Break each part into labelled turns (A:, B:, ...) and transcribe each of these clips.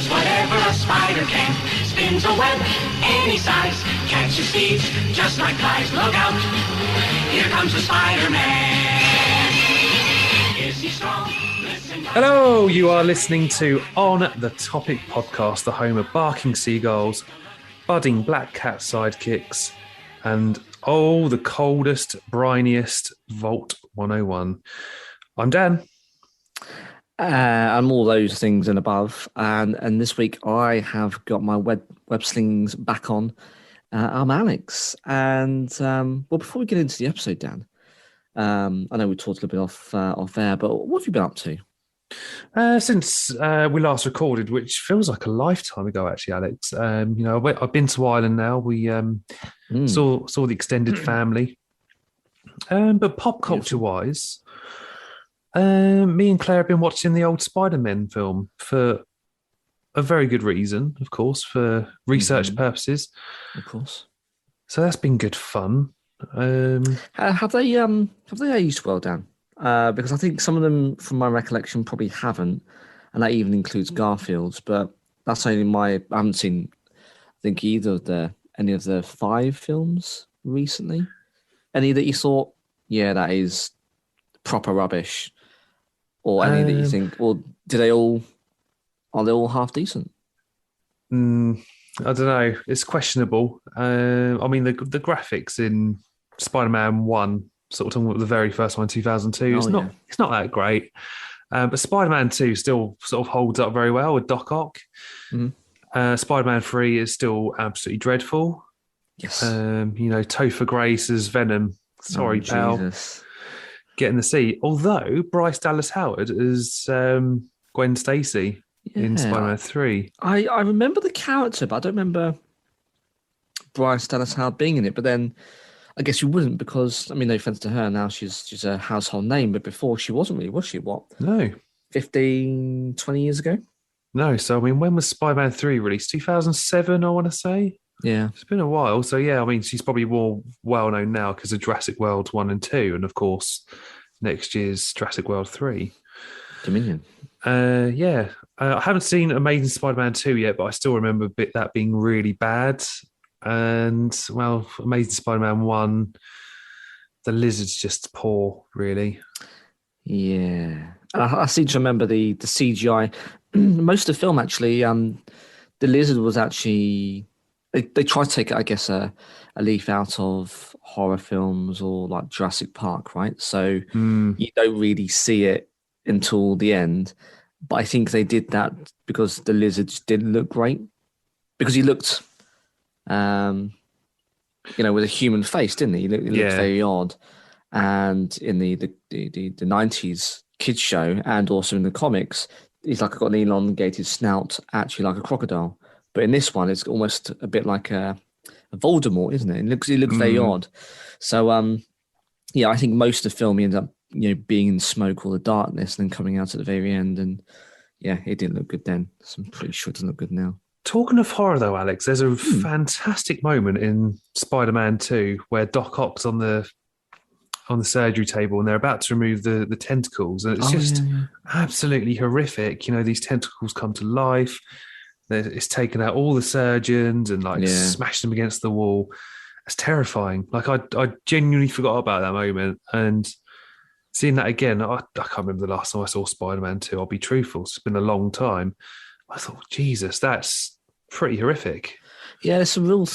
A: does whatever a spider can. Spins a web any size, catches thieves just like flies. Look out, here comes the Spider-Man. Is he strong? Listen.
B: Hello, you are listening to On the Topic podcast, the home of barking seagulls, budding black cat sidekicks, and the coldest, briniest Vault 101. I'm Dan.
C: I'm all those things and above. And this week I have got my web slings back on. I'm Alex. And before we get into the episode, Dan, I know we talked a little bit off air, but what have you been up to?
B: Since we last recorded, which feels like a lifetime ago, actually, Alex. I've been to Ireland now. We saw the extended family. But pop culture wise, me and Claire have been watching the old Spiderman film for a very good reason, of course, for research purposes.
C: Of course.
B: So that's been good fun.
C: Have they aged well, Dan? Because I think some of them, from my recollection, probably haven't, and that even includes Garfield's. But that's only I haven't seen, I think, any of the 5 films recently. Any that you thought, yeah, that is proper rubbish, or any that you think, or are they all half decent?
B: I don't know. It's questionable. I mean, the graphics in Spider-Man 1, sort of talking about the very first one, 2002, it's not that great. But Spider-Man 2 still sort of holds up very well with Doc Ock. Mm-hmm. Spider-Man 3 is still absolutely dreadful.
C: Yes.
B: Topher Grace as Venom. Sorry, pal.
C: Jesus.
B: Getting the seat. Although Bryce Dallas Howard is Gwen Stacy in Spider-Man 3.
C: I remember the character, but I don't remember Bryce Dallas Howard being in it. But then I guess you wouldn't, because, I mean, no offense to her, now she's a household name, but before she wasn't really, was she? What?
B: No.
C: 15, 20 years ago?
B: No. So, I mean, when was Spider-Man 3 released? 2007, I want to say?
C: Yeah.
B: It's been a while. So, yeah, I mean, she's probably more well-known now because of Jurassic World 1 and 2, and, of course, next year's Jurassic World 3.
C: Dominion.
B: I haven't seen Amazing Spider-Man 2 yet, but I still remember that being really bad. And, well, Amazing Spider-Man 1, the lizard's just poor, really.
C: Yeah. I seem to remember the CGI. Most of the film, actually, the lizard was actually... They tried to take, I guess, a leaf out of horror films or like Jurassic Park, right? So you don't really see it until the end. But I think they did that because the lizard just didn't look great. Because he looked... with a human face, didn't he? He looked very odd. And in the 90s kids show, and also in the comics, he's like got an elongated snout, actually like a crocodile. But in this one, it's almost a bit like a Voldemort, isn't it? He looks very odd. So, I think most of the film he ends up, being in smoke or the darkness, and then coming out at the very end. And yeah, it didn't look good then. So I'm pretty sure it doesn't look good now.
B: Talking of horror, though, Alex, there's a fantastic moment in Spider-Man 2 where Doc Ock's on the surgery table and they're about to remove the tentacles, and it's absolutely horrific. These tentacles come to life. It's taken out all the surgeons and smashed them against the wall. It's terrifying. Like I genuinely forgot about that moment, and seeing that again, I can't remember the last time I saw Spider-Man 2. I'll be truthful; it's been a long time. I thought, Jesus, that's pretty horrific. Yeah,
C: there's some real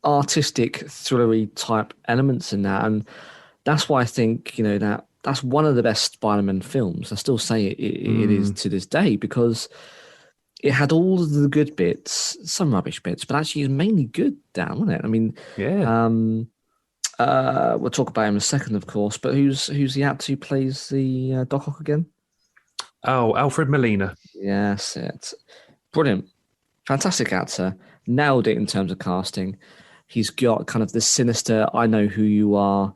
C: artistic, thrillery type elements in that. And that's why I think, that's one of the best Spider-Man films. I still say it is to this day, because it had all of the good bits, some rubbish bits, but actually it was mainly good, Dan, wasn't it? I mean, we'll talk about him in a second, of course, but who's the actor who plays the Doc Ock again?
B: Oh, Alfred Molina.
C: Yes, it's brilliant. Fantastic actor. Nailed it in terms of casting. He's got kind of the sinister, I know who you are,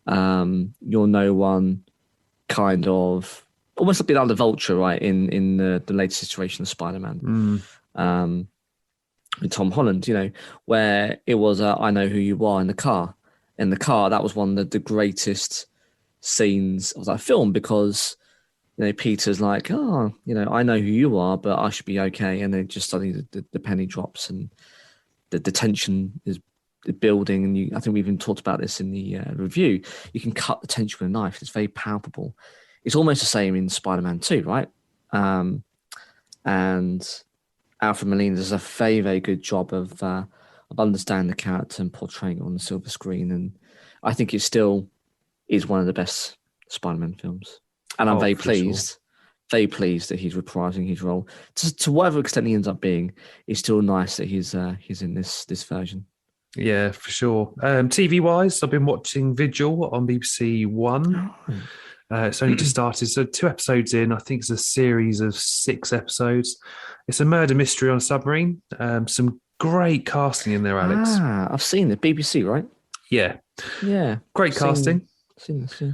C: you're no one, kind of, almost a bit like the Vulture, right, in the latest iteration of Spider-Man. With Tom Holland, where it was, I know who you are in the car. In the car, that was one of the greatest scenes of that film, because Peter's like, oh, I know who you are, but I should be okay. And then just suddenly the penny drops and the tension is building. And I think we even talked about this in the review. You can cut the tension with a knife. It's very palpable. It's almost the same in Spider-Man 2, right? And Alfred Molina does a very, very good job of understanding the character and portraying it on the silver screen. And I think it still is one of the best Spider-Man films. And I'm very pleased that he's reprising his role. To whatever extent he ends up being, it's still nice that he's in this version.
B: Yeah, for sure. TV-wise, I've been watching Vigil on BBC One. It's only just started, so 2 episodes in. I think it's a series of 6 episodes. It's a murder mystery on a submarine. Some great casting in there, Alex.
C: I've seen it. BBC, right?
B: Yeah. Great casting.
C: Seen this, yeah.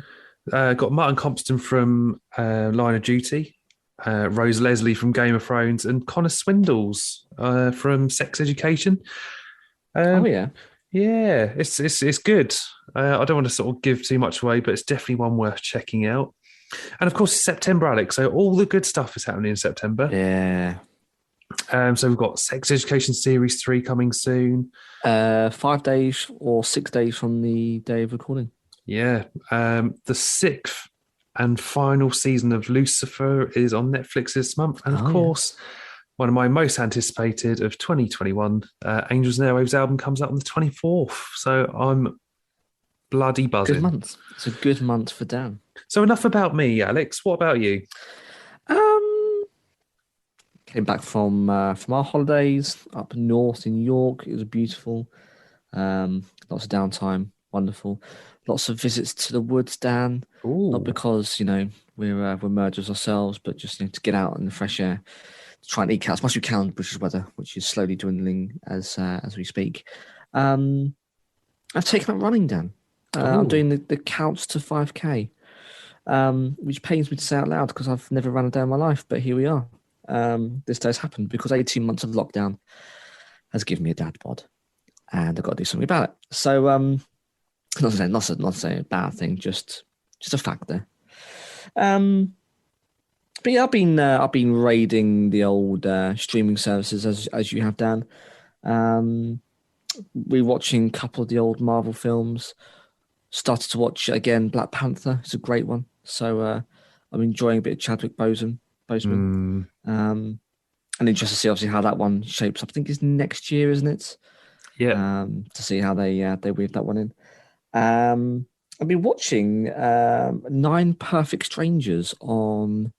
B: Got Martin Compston from Line of Duty, Rose Leslie from Game of Thrones, and Connor Swindles from Sex Education. Yeah, it's good. I don't want to sort of give too much away, but it's definitely one worth checking out. And of course, it's September, Alex. So all the good stuff is happening in September.
C: Yeah.
B: So we've got Sex Education Series 3 coming soon.
C: 5 days or 6 days from the day of recording.
B: Yeah. The 6th and final season of Lucifer is on Netflix this month. And of course, one of my most anticipated of 2021, Angels and Airwaves album comes out on the 24th. So I'm bloody buzzing.
C: Good month. It's a good month for Dan.
B: So enough about me, Alex. What about you?
C: Came back from our holidays up north in York. It was beautiful. Lots of downtime. Wonderful. Lots of visits to the woods, Dan.
B: Ooh.
C: Not because we're murderers ourselves, but just to get out in the fresh air, to try and eke out as much as we can in British weather, which is slowly dwindling as we speak. I've taken up running, Dan. I'm doing the counts to 5K, which pains me to say out loud because I've never run a day in my life, but here we are. This day's happened because 18 months of lockdown has given me a dad bod, and I've got to do something about it. So, not saying a bad thing, just a fact there. But yeah, I've been raiding the old streaming services as you have, Dan. Rewatching a couple of the old Marvel films. Started to watch again Black Panther. It's a great one. So I'm enjoying a bit of Chadwick Boseman. And interested to see obviously how that one shapes up. I think it's next year, isn't it?
B: Yeah.
C: To see how they weave that one in. I've been watching 9 Perfect Strangers on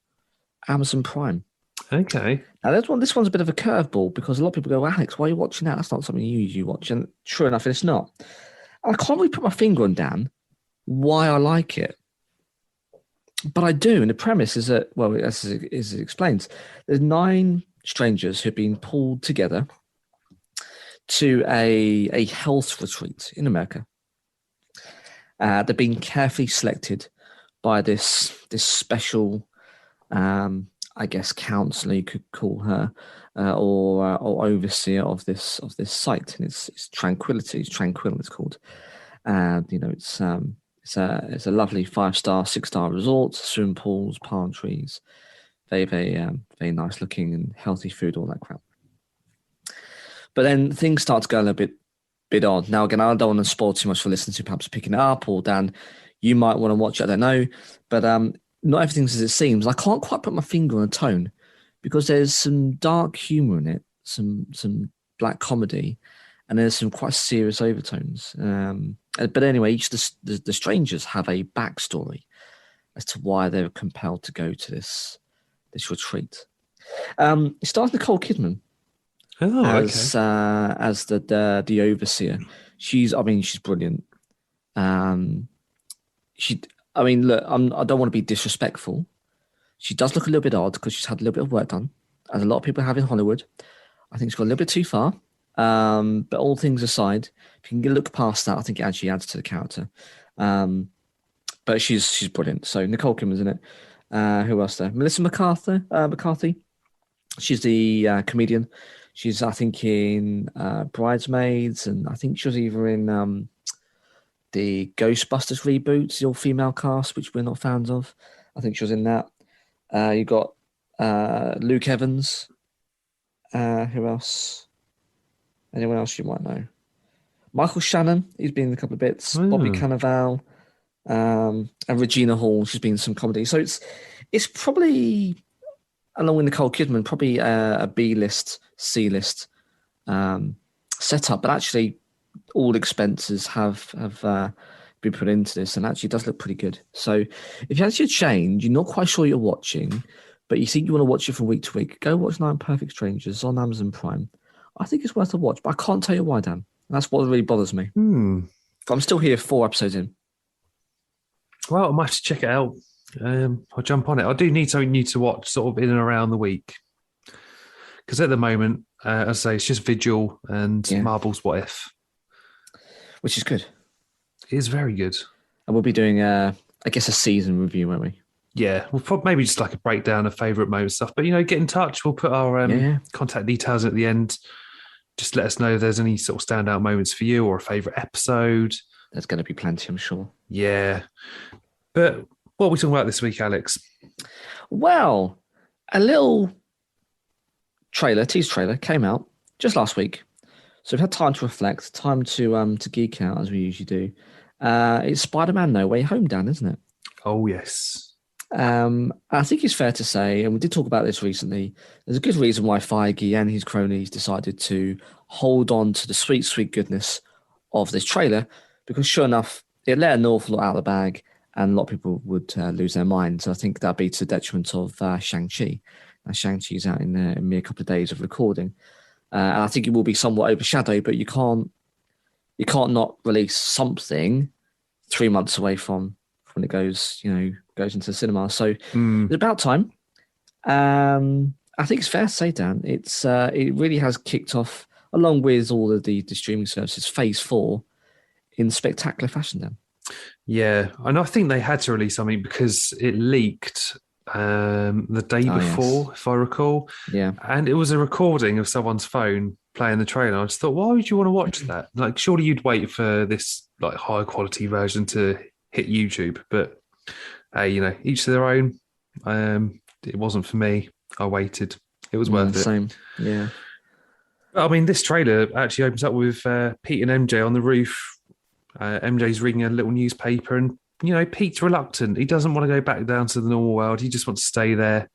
C: Amazon Prime.
B: Okay.
C: Now this one's a bit of a curveball because a lot of people go, Alex, why are you watching that? That's not something you usually watch. And sure enough, it's not. And I can't really put my finger on, Dan, why I like it. But I do. And the premise is that, well, as it explains, there's 9 strangers who've been pulled together to a health retreat in America. They've been carefully selected by this special, I guess, counselor you could call her, or overseer of this site, and it's Tranquility. It's Tranquil. It's called, and it's a lovely 5-star, 6-star resort, swimming pools, palm trees, very very nice looking and healthy food, all that crap. But then things start to go a little bit odd. Now, again, I don't want to spoil too much for listeners who perhaps picking it up, or Dan, you might want to watch it, I don't know. But not everything's as it seems. I can't quite put my finger on a tone because there's some dark humour in it, some black comedy, and there's some quite serious overtones. But anyway, each of the strangers have a backstory as to why they were compelled to go to this retreat. It stars Nicole Kidman. As the overseer. She's brilliant. Look, I don't want to be disrespectful. She does look a little bit odd because she's had a little bit of work done, as a lot of people have in Hollywood. I think she's got a little bit too far. But all things aside, if you can look past that, I think it actually adds to the character. But she's brilliant. So Nicole Kidman's in it. Who else there? Melissa McCarthy. She's the comedian. She's, I think, in Bridesmaids, and I think she was either in the Ghostbusters reboots, the all-female cast, which we're not fans of. I think she was in that. You got Luke Evans. Who else? Anyone else you might know? Michael Shannon, he's been in a couple of bits. Bobby Cannavale, and Regina Hall, she's been in some comedy. So it's probably, along with Nicole Kidman, probably a B-list, C-list setup. But actually, all expenses have been put into this, and actually it does look pretty good. So if you actually change, you're not quite sure you're watching, but you think you want to watch it from week to week, go watch Nine Perfect Strangers on Amazon Prime. I think it's worth a watch, but I can't tell you why, Dan. That's what really bothers me. I'm still here 4 episodes in.
B: Well, I might have to check it out. I'll jump on it. I do need something new to watch sort of in and around the week. Because at the moment, as I say, it's just Vigil and Marvel's What If.
C: Which is good.
B: It is very good.
C: And we'll be doing, I guess, a season review, won't we?
B: Yeah, we'll probably maybe just like a breakdown of favourite moment stuff. But, get in touch. We'll put our contact details at the end. Just let us know if there's any sort of standout moments for you or a favourite episode.
C: There's going to be plenty, I'm sure.
B: Yeah. But what are we talking about this week, Alex?
C: Well, a little teaser trailer came out just last week. So we've had time to reflect, time to geek out as we usually do. It's Spider-Man No Way Home, Dan, isn't it?
B: Oh, yes.
C: I think it's fair to say, and we did talk about this recently, there's a good reason why Feige and his cronies decided to hold on to the sweet, sweet goodness of this trailer, because sure enough, it let an awful lot out of the bag and a lot of people would lose their minds. I think that'd be to the detriment of Shang-Chi. Now, Shang-Chi's out in a mere couple of days of recording. And I think it will be somewhat overshadowed, but you can't not release something 3 months away from when it goes into the cinema. So it's about time. I think it's fair to say, Dan, it really has kicked off, along with all of the streaming services, phase 4 in spectacular fashion, Dan.
B: Yeah, and I think they had to release something because it leaked the day before, if I recall.
C: Yeah.
B: And it was a recording of someone's phone playing the trailer. I just thought, why would you want to watch that? Like, surely you'd wait for this like high quality version to hit YouTube. But hey, each to their own. It wasn't for me. I waited. It was worth it.
C: Same. Yeah.
B: I mean, this trailer actually opens up with Pete and MJ on the roof. MJ's reading a little newspaper, and Pete's reluctant. He doesn't want to go back down to the normal world. He just wants to stay there.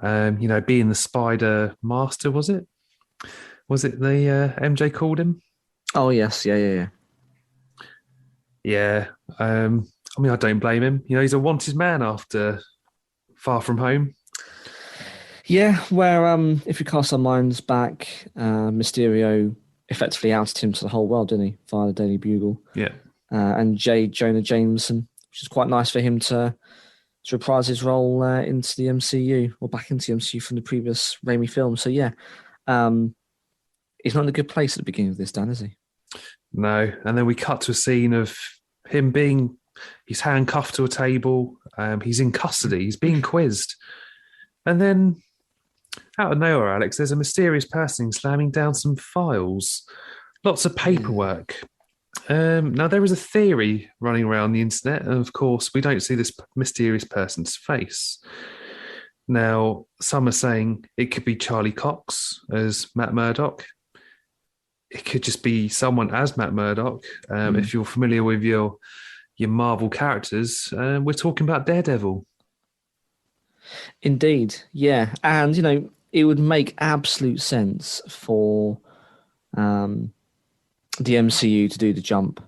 B: Being the Spider Master, was it? Was it the MJ called him?
C: Oh yes, yeah.
B: Yeah. I mean, I don't blame him. He's a wanted man after Far From Home.
C: Yeah, where if we cast our minds back, Mysterio effectively outed him to the whole world, didn't he, via the Daily Bugle?
B: Yeah.
C: And J. Jonah Jameson, which is quite nice for him to reprise his role into the MCU, or back into the MCU from the previous Raimi film. So yeah, he's not in a good place at the beginning of this, Dan, is he?
B: No. And then we cut to a scene of him he's handcuffed to a table. He's in custody. He's being quizzed. And then out of nowhere, Alex, there's a mysterious person slamming down some files. Lots of paperwork. Now, there is a theory running around the internet, and of course, we don't see this mysterious person's face. Now, some are saying it could be Charlie Cox as Matt Murdock. It could just be someone as Matt Murdock. If you're familiar with your Marvel characters, we're talking about Daredevil.
C: Indeed, yeah. And, it would make absolute sense for the MCU to do the jump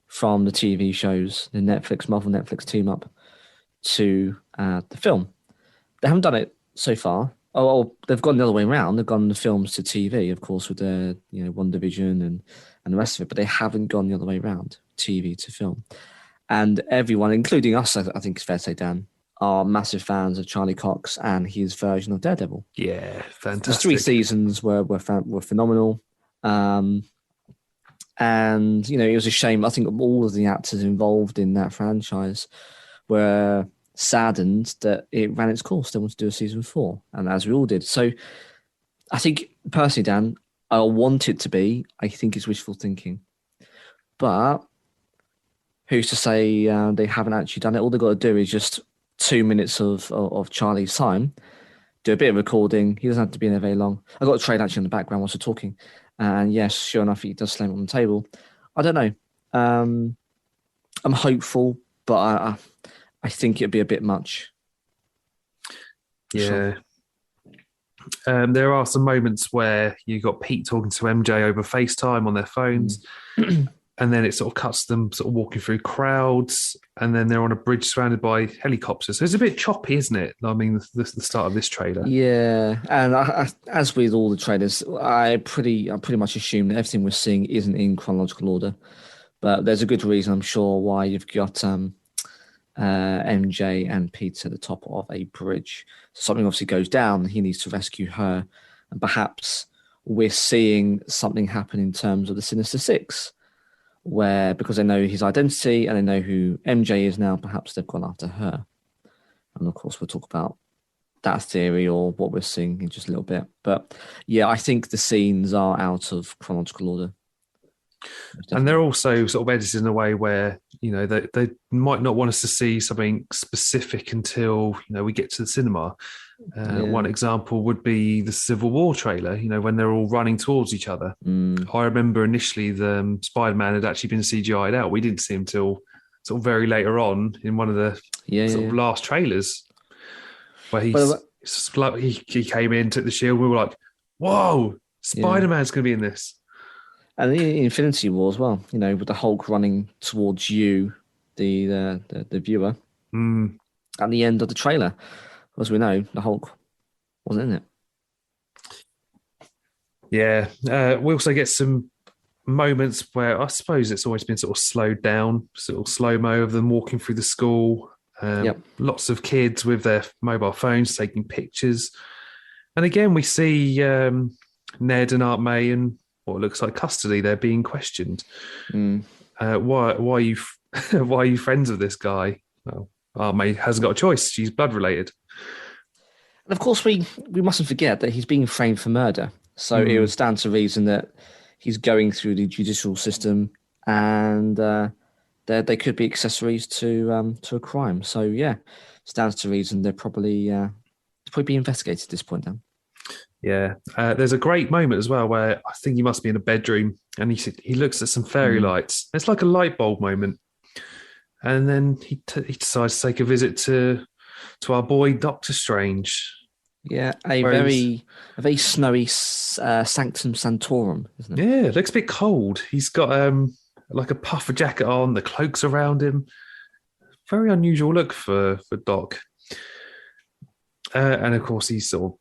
C: from the TV shows, the Marvel Netflix team up, to the film. They haven't done it so far. Oh, they've gone the other way around. They've gone the films to TV, of course, with the WandaVision and the rest of it, but they haven't gone the other way around, TV to film. And everyone, including us, I think it's fair to say, Dan, are massive fans of Charlie Cox and his version of Daredevil.
B: Yeah, fantastic.
C: The 3 seasons were phenomenal. And, it was a shame. I think all of the actors involved in that franchise were saddened that it ran its course. They wanted to do a season 4, and as we all did. So I think, personally, Dan, I want it to be. I think it's wishful thinking. But who's to say they haven't actually done it? All they've got to do is just 2 minutes of Charlie's time, do a bit of recording. He doesn't have to be in there very long. I got a trade actually in the background whilst we're talking. And yes, sure enough, he does slam it on the table. I don't know. I'm hopeful, but I think it'd be a bit much.
B: Yeah. There are some moments where you got Pete talking to MJ over FaceTime on their phones, and then it sort of cuts them sort of walking through crowds, and then they're on a bridge surrounded by helicopters. So it's a bit choppy, isn't it? I mean, the start of this trailer.
C: Yeah, and as with all the trailers, I pretty much assume that everything we're seeing isn't in chronological order, but there's a good reason, I'm sure, why you've got MJ and Pete at the top of a bridge. Something obviously goes down. He needs to rescue her, and perhaps we're seeing something happen in terms of the Sinister Six, where because they know his identity and they know who MJ is now, perhaps they've gone after her. And of course, we'll talk about that theory or what we're seeing in just a little bit. But yeah, I think the scenes are out of chronological order.
B: And they're also sort of edited in a way where, you know, they might not want us to see something specific until, you know, we get to the cinema. One example would be the Civil War trailer, you know, when they're all running towards each other. I remember initially the Spider-Man had actually been CGI'd out. We didn't see him till sort of very later on in one of the sort of last trailers where he came in, took the shield. We were like, whoa, Spider-Man's going to be in this.
C: And in Infinity War as well, you know, with the Hulk running towards you, the viewer, at the end of the trailer. As we know, the Hulk wasn't in it.
B: Yeah. We also get some moments where I suppose it's always been sort of slowed down, sort of slow-mo of them walking through the school. Lots of kids with their mobile phones taking pictures. And again, we see Ned and Aunt May and what looks like custody. They're being questioned. Why are you why are you friends with this guy? Well, Aunt May hasn't got a choice. She's blood related.
C: And of course, we mustn't forget that he's being framed for murder. So it would stand to reason that he's going through the judicial system, and they could be accessories to a crime. So yeah, stands to reason they're probably be investigated at this point now.
B: Yeah, there's a great moment as well where I think he must be in a bedroom, and he looks at some fairy lights. It's like a light bulb moment, and then he decides to take a visit to our boy Doctor Strange.
C: Yeah, a very snowy Sanctum Sanctorum, isn't it?
B: Yeah, it looks a bit cold. He's got like a puffer jacket on, the cloak's around him. Very unusual look for Doc. And of course, he sort of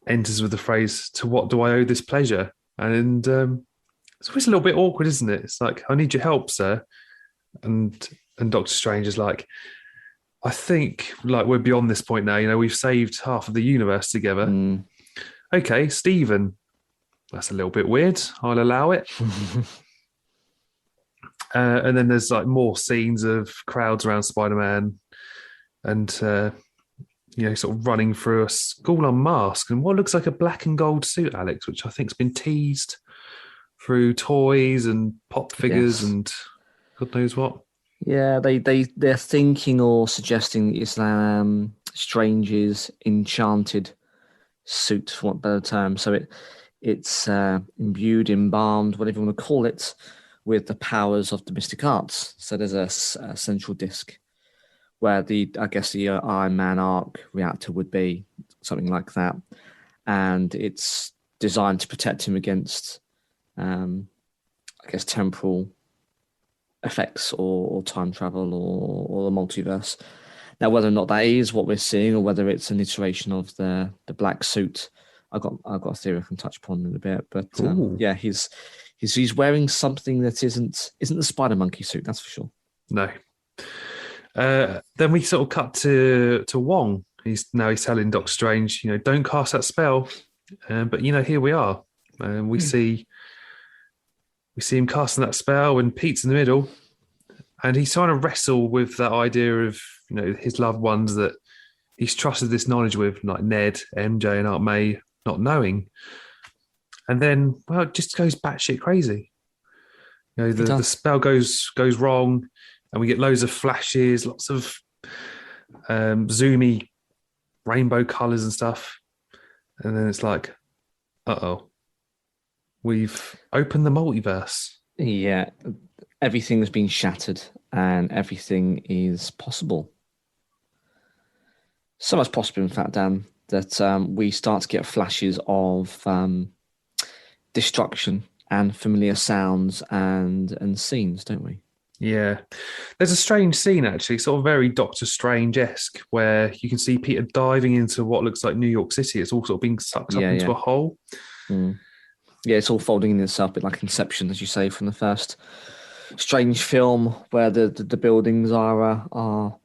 B: enters with the phrase, "To what do I owe this pleasure?" And it's always a little bit awkward, isn't it? It's like, "I need your help, sir." And Doctor Strange is like, "I think like we're beyond this point now. You know, we've saved half of the universe together." Okay, Stephen, that's a little bit weird. I'll allow it. And then there's like more scenes of crowds around Spider-Man and you know, sort of running through a school unmasked and what looks like a black and gold suit, Alex, which I think's been teased through toys and pop figures and God knows what. Yeah,
C: they're thinking or suggesting it's Strange's enchanted suit, for want of a better term. So it's imbued, embalmed, whatever you want to call it, with the powers of the mystic arts. So there's a central disc where the Iron Man arc reactor would be, something like that. And it's designed to protect him against, temporal effects or time travel or the multiverse. Now, whether or not that is what we're seeing or whether it's an iteration of the black suit, I've got a theory I can touch upon in a bit. But yeah, he's wearing something that isn't the Spider Monkey suit, that's for sure.
B: No. Then we sort of cut to Wong. He's telling Doctor Strange, you know, don't cast that spell. But you know, here we are. We see him casting that spell, and Pete's in the middle, and he's trying to wrestle with that idea of, you know, his loved ones that he's trusted this knowledge with, like Ned, MJ, and Aunt May, not knowing. And then, well, it just goes batshit crazy. You know, the spell goes wrong. And we get loads of flashes, lots of zoomy rainbow colours and stuff. And then it's like, uh-oh, we've opened the multiverse.
C: Yeah, everything's been shattered and everything is possible. So much possible, in fact, Dan, that we start to get flashes of destruction and familiar sounds and scenes, don't we?
B: Yeah. There's a strange scene, actually, sort of very Doctor Strange-esque, where you can see Peter diving into what looks like New York City. It's all sort of being sucked up into a hole.
C: Mm. Yeah, it's all folding in itself, a bit like Inception, as you say, from the first Strange film, where the buildings are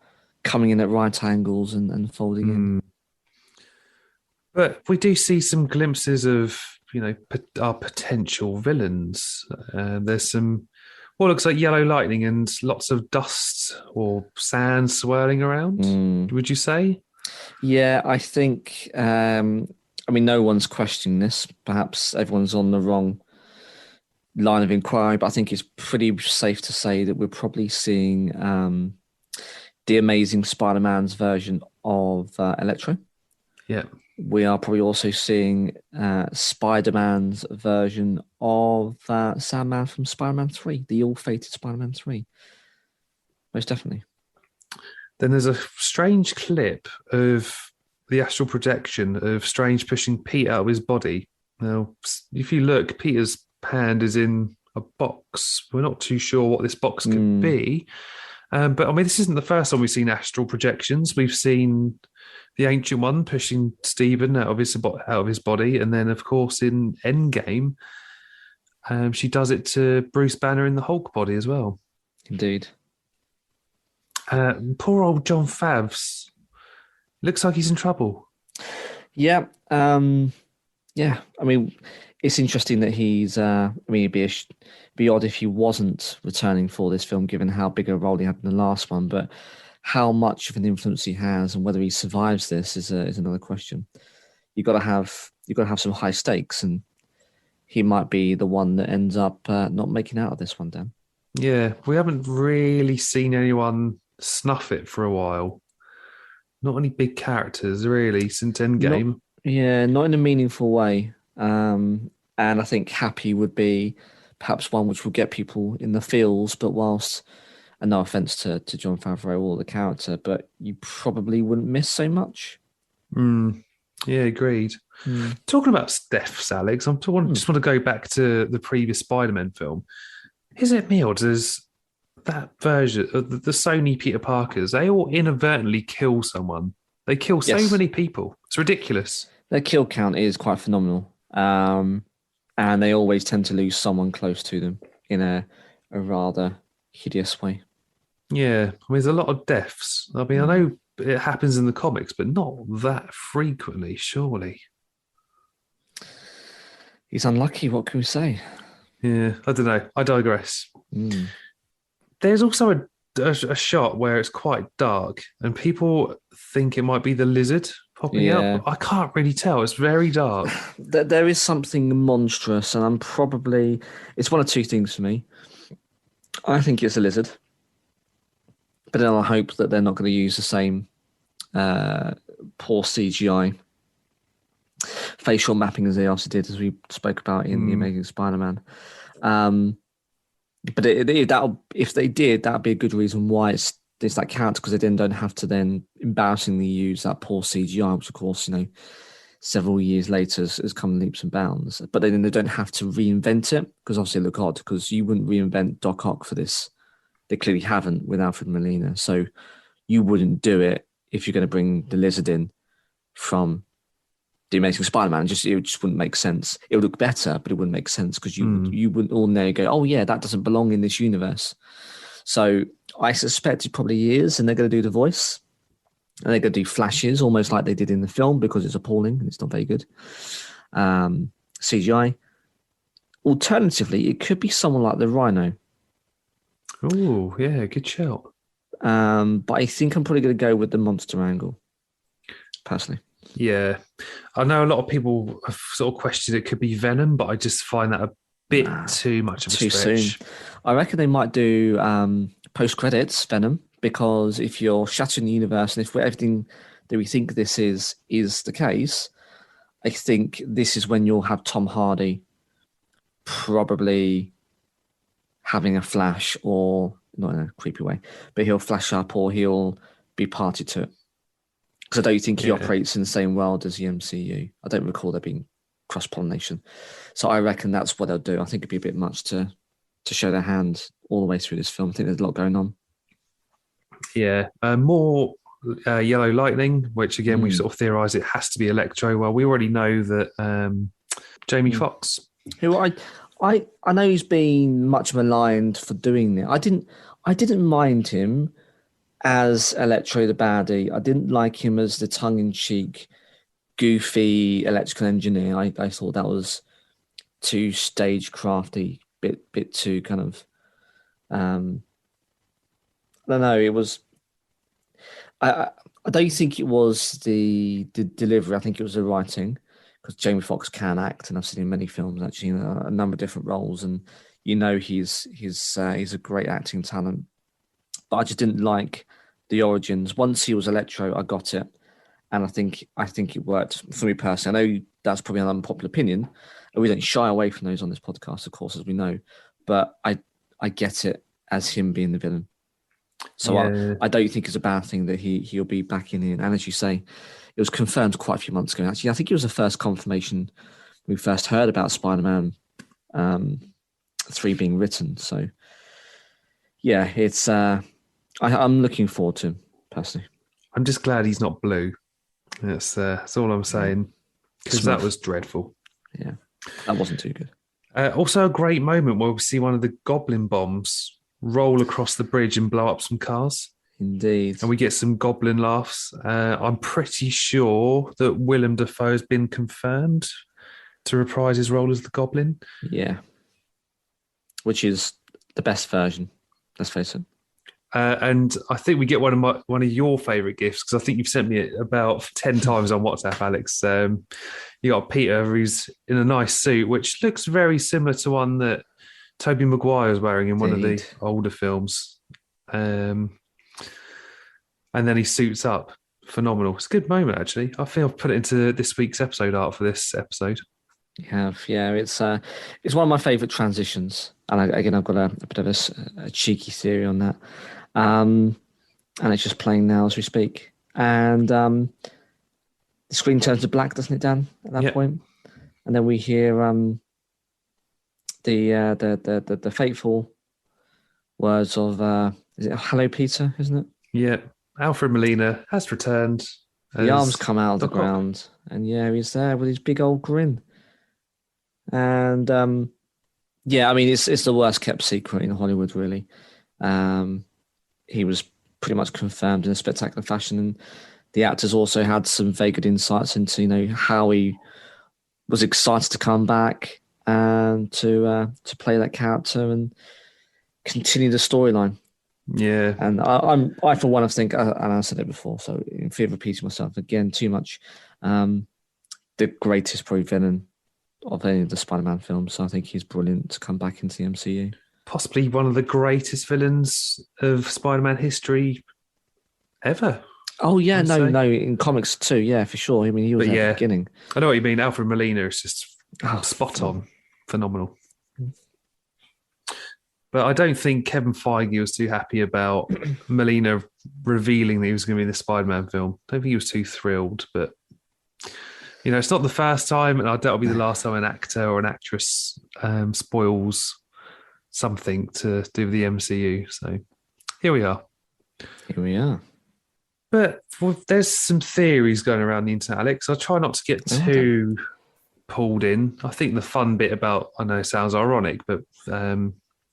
C: coming in at right angles and folding in.
B: But we do see some glimpses of, our potential villains. There's some what looks like yellow lightning and lots of dust or sand swirling around, would you say?
C: Yeah, I think, no one's questioning this. Perhaps everyone's on the wrong line of inquiry, but I think it's pretty safe to say that we're probably seeing the Amazing Spider-Man's version of Electro.
B: Yeah.
C: We are probably also seeing Spider-Man's version of Sandman from Spider-Man 3, the ill-fated Spider-Man 3. Most definitely.
B: Then there's a strange clip of the astral projection of Strange pushing Pete out of his body. Now, if you look, Peter's hand is in a box. We're not too sure what this box could be. But, this isn't the first time we've seen astral projections. We've seen the Ancient One pushing Stephen out of his body. And then, of course, in Endgame, she does it to Bruce Banner in the Hulk body as well.
C: Indeed.
B: Poor old John Favs. Looks like he's in trouble.
C: Yeah. It's interesting that he's... it'd be odd if he wasn't returning for this film, given how big a role he had in the last one. But how much of an influence he has and whether he survives this is another question. You've got to have some high stakes, and he might be the one that ends up not making out of this one, Dan.
B: Yeah, we haven't really seen anyone snuff it for a while. Not any big characters, really, since Endgame.
C: Not in a meaningful way. And I think Happy would be perhaps one which will get people in the feels, but whilst, and no offence to Jon Favreau or the character, but you probably wouldn't miss so much.
B: Yeah, agreed. Talking about deaths, Alex, just want to go back to the previous Spider-Man film. Is it me, or does that version of the Sony Peter Parkers, they all inadvertently kill someone? They kill so many people. It's ridiculous.
C: Their kill count is quite phenomenal. And they always tend to lose someone close to them in a rather hideous way.
B: Yeah, there's a lot of deaths. I know it happens in the comics, but not that frequently, surely.
C: He's unlucky, what can we say?
B: Yeah, I don't know. I digress. There's also a shot where it's quite dark and people think it might be the lizard popping up. I can't really tell. It's very dark.
C: There is something monstrous, and it's one of two things for me. I think it's a lizard, but then I hope that they're not going to use the same poor CGI facial mapping as they also did, as we spoke about in The Amazing Spider-Man. But if they did, that would be a good reason why it's that character, because they then don't have to then embarrassingly use that poor CGI, which of course, several years later has come leaps and bounds. But then they don't have to reinvent it, because obviously it look odd, because you wouldn't reinvent Doc Ock for this. They clearly haven't with Alfred Molina. So you wouldn't do it if you're going to bring the lizard in from The Amazing Spider-Man. It just wouldn't make sense. It would look better, but it wouldn't make sense, because you wouldn't ordinarily go, oh yeah, that doesn't belong in this universe. So I suspect it probably is, and they're going to do the voice, and they're going to do flashes almost like they did in the film, because it's appalling and it's not very good. CGI. Alternatively, it could be someone like the Rhino.
B: Oh, yeah, good shout.
C: But I think I'm probably going to go with the monster angle, personally.
B: Yeah. I know a lot of people have sort of questioned it could be Venom, but I just find that a bit too much of a stretch.
C: Soon. I reckon they might do post-credits Venom, because if you're shattering the universe and if everything that we think this is the case, I think this is when you'll have Tom Hardy probably having a flash, or not in a creepy way, but he'll flash up or he'll be party to it. Because I don't think he operates in the same world as the MCU. I don't recall there being cross-pollination. So I reckon that's what they'll do. I think it'd be a bit much to show their hand all the way through this film. I think there's a lot going on.
B: Yeah, more Yellow Lightning, which again we sort of theorised it has to be Electro. Well, we already know that Jamie Foxx,
C: who I know he's been much maligned for doing that. I didn't mind him as Electro the baddie. I didn't like him as the tongue-in-cheek, goofy electrical engineer. I thought that was too stagecrafty, bit too kind of. I don't know. It was. I don't think it was the delivery. I think it was the writing, because Jamie Foxx can act, and I've seen him in many films actually, in a number of different roles, and he's a great acting talent. But I just didn't like the origins. Once he was Electro, I got it, and I think it worked for me personally. I know that's probably an unpopular opinion, and we don't shy away from those on this podcast, of course, as we know. But I get it as him being the villain. So I don't think it's a bad thing that he'll be back in here. And as you say, it was confirmed quite a few months ago. Actually, I think it was the first confirmation we first heard about Spider-Man 3 being written. So yeah, it's I'm looking forward to him personally.
B: I'm just glad he's not blue. That's all I'm saying, because that was dreadful.
C: Yeah, that wasn't too good.
B: Also, a great moment where we see one of the goblin bombs roll across the bridge and blow up some cars.
C: Indeed.
B: And we get some goblin laughs. I'm pretty sure that Willem Dafoe has been confirmed to reprise his role as the goblin.
C: Yeah. Which is the best version, let's face it.
B: And I think we get one of your favourite gifts, because I think you've sent me it about 10 times on WhatsApp, Alex. You got Peter, who's in a nice suit, which looks very similar to one that Tobey Maguire was wearing in one of the older films. And then he suits up. Phenomenal. It's a good moment, actually. I think I've put it into this week's episode art for this episode.
C: You have, yeah. It's one of my favourite transitions. And I've got a bit of a cheeky theory on that. And it's just playing now as we speak. And the screen turns to black, doesn't it, Dan, at that point? And then we hear the fateful words of is it "Hello, Peter"? Isn't it?
B: Yeah, Alfred Molina has returned.
C: The arms come out of the ground, and he's there with his big old grin. And I mean, it's the worst kept secret in Hollywood, really. He was pretty much confirmed in a spectacular fashion, and the actors also had some very good insights into how he was excited to come back and to play that character and continue the storyline.
B: Yeah,
C: and I for one, I think, and I said it before, so in fear of repeating myself again too much, the greatest probably villain of any of the Spider-Man films. So I think he's brilliant to come back into the MCU. Possibly
B: one of the greatest villains of Spider-Man history ever.
C: Oh yeah, no, in comics too, yeah, for sure. I mean, he was at the beginning.
B: I know what you mean. Alfred Molina is just spot on, phenomenal. But I don't think Kevin Feige was too happy about Molina revealing that he was going to be in the Spider-Man film. I don't think he was too thrilled, but it's not the first time, and I doubt it'll be the last time an actor or an actress spoils something to do with the MCU. So here we are. But there's some theories going around the internet, Alex. I'll try not to get too pulled in. I think the fun bit about, I know it sounds ironic, but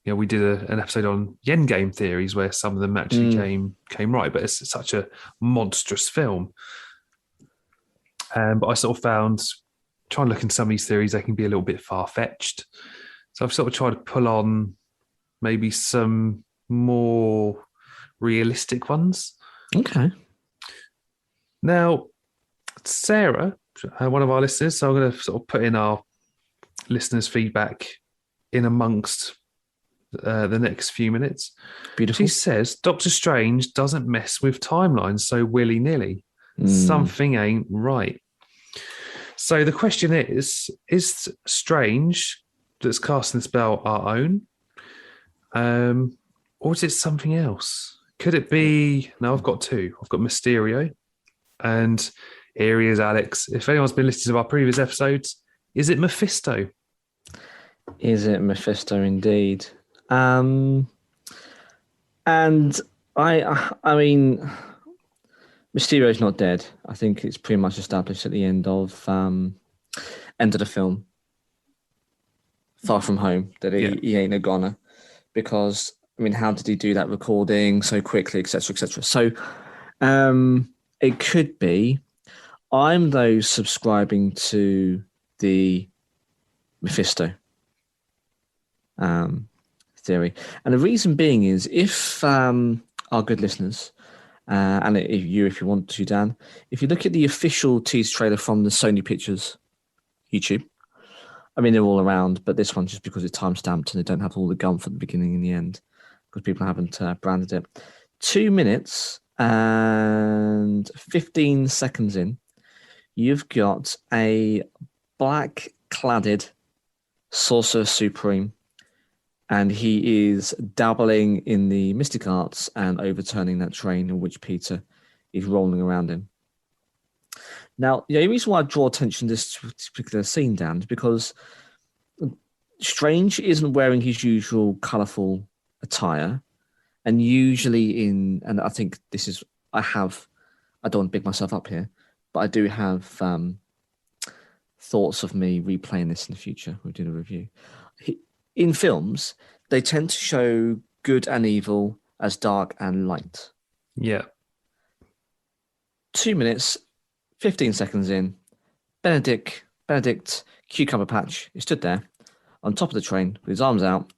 B: we did an episode on Yen Game theories where some of them actually came right, but it's such a monstrous film. But I sort of found, trying to look into some of these theories, they can be a little bit far-fetched. So I've sort of tried to pull on maybe some more realistic ones.
C: Okay.
B: Now, Sarah, one of our listeners, so I'm going to sort of put in our listeners' feedback in amongst the next few minutes.
C: Beautiful.
B: She says Doctor Strange doesn't mess with timelines so willy-nilly. Something ain't right. So the question is Strange that's casting the spell our own? Or is it something else? Could it be... No, I've got two. I've got Mysterio. And here he is, Alex. If anyone's been listening to our previous episodes, is it Mephisto?
C: Is it Mephisto indeed? And I mean, Mysterio's not dead. I think it's pretty much established at the end of the film, Far From Home, that he ain't a goner. Because, I mean, how did he do that recording so quickly, etc., etc.? So it could be. I'm, though, subscribing to the Mephisto theory. And the reason being is if our good listeners, and if you want to, Dan, if you look at the official teaser trailer from the Sony Pictures YouTube, I mean, they're all around, but this one, just because it's time-stamped and they don't have all the gump at the beginning and the end, because people haven't branded it. 2 minutes and 15 seconds in, you've got a black-cladded Sorcerer Supreme, and he is dabbling in the mystic arts and overturning that train in which Peter is rolling around in. Now, the only reason why I draw attention to this particular scene, Dan, is because Strange isn't wearing his usual colourful attire, and usually and I think this is, I don't want to big myself up here, but I do have thoughts of me replaying this in the future. We'll do a review. In films, they tend to show good and evil as dark and light.
B: Yeah.
C: 2 minutes, 15 seconds in, Benedict Cucumber Patch, he stood there on top of the train with his arms out.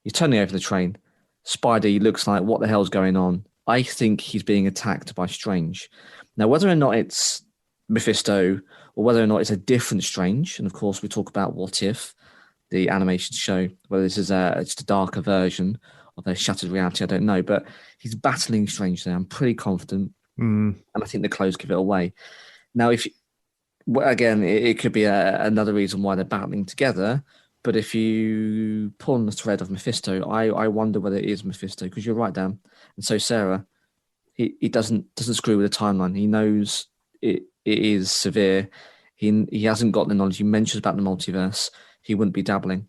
C: He's turning over the train. Spidey looks like, what the hell's going on? I think he's being attacked by Strange. Now, whether or not it's Mephisto or whether or not it's a different Strange, and of course we talk about What If, the animation show, whether this is just a darker version of a shattered reality, I don't know, but he's battling Strange there. I'm pretty confident. And I think the clothes give it away. Now, again, it could be another reason why they're battling together, but if you pull on the thread of Mephisto, I wonder whether it is Mephisto, because you're right, Dan. And so Sarah, he doesn't screw with the timeline. He knows it is severe. He hasn't got the knowledge. He mentions about the multiverse. He wouldn't be dabbling.